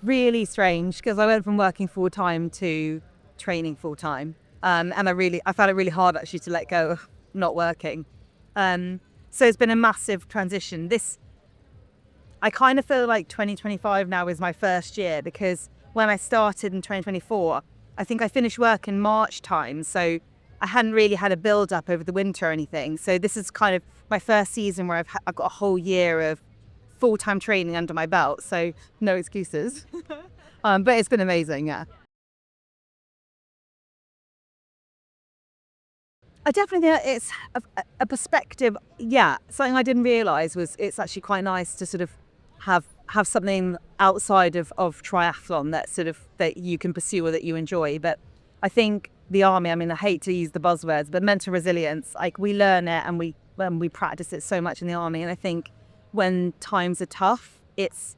really strange because I went from working full time to training full time. And I found it really hard actually to let go of not working. So it's been a massive transition. I kind of feel like 2025 now is my first year, because when I started in 2024, I think I finished work in March time. So I hadn't really had a build up over the winter or anything. So this is kind of my first season where I've got a whole year of full-time training under my belt. So no excuses. But it's been amazing, yeah. I definitely think it's a perspective. Yeah, something I didn't realise was it's actually quite nice to sort of have something outside of triathlon that you can pursue or that you enjoy. But I think the army, I mean, I hate to use the buzzwords, but mental resilience, like we learn it and we practice it so much in the army. And I think when times are tough, it's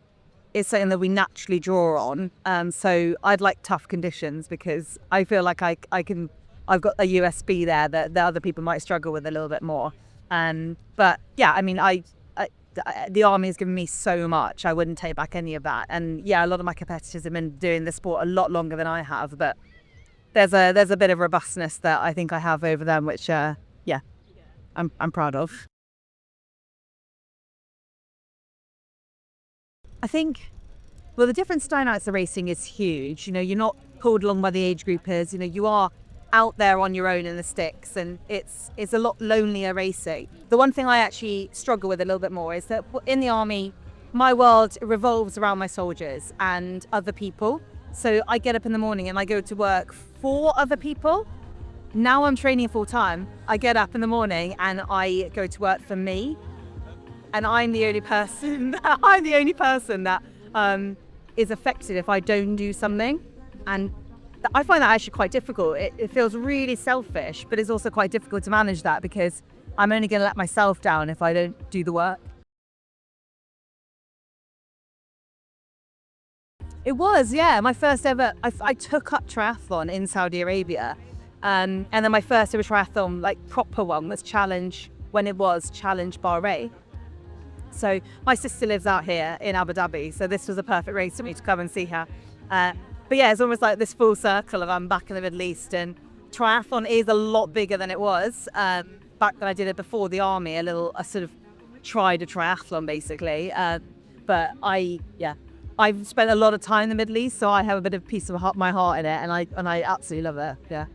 something that we naturally draw on. So I'd like tough conditions because I feel like I've got a USB there that other people might struggle with a little bit more. But yeah, I mean, the army has given me so much. I wouldn't take back any of that. And yeah, a lot of my competitors have been doing the sport a lot longer than I have, but there's a bit of robustness that I think I have over them, which yeah, I'm proud of. I think, well, the difference Stein Out's racing is huge. You know, you're not pulled along by the age groupers. You know, you are out there on your own in the sticks, and it's a lot lonelier racing. The one thing I actually struggle with a little bit more is that in the army, my world revolves around my soldiers and other people. So I get up in the morning and I go to work for other people. Now I'm training full time. I get up in the morning and I go to work for me. And I'm the only person that is affected if I don't do something. And I find that actually quite difficult. It feels really selfish, but it's also quite difficult to manage that because I'm only going to let myself down if I don't do the work. It was, yeah, my first ever. I took up triathlon in Saudi Arabia, and then my first ever triathlon, like proper one, was Challenge Bahrain. So my sister lives out here in Abu Dhabi, so this was a perfect race for me to come and see her. But yeah, it's almost like this full circle of I'm back in the Middle East, and triathlon is a lot bigger than it was back when I did it before the army. I sort of tried a triathlon basically, but I've spent a lot of time in the Middle East, so I have a bit of piece of my heart in it, and I absolutely love it. Yeah.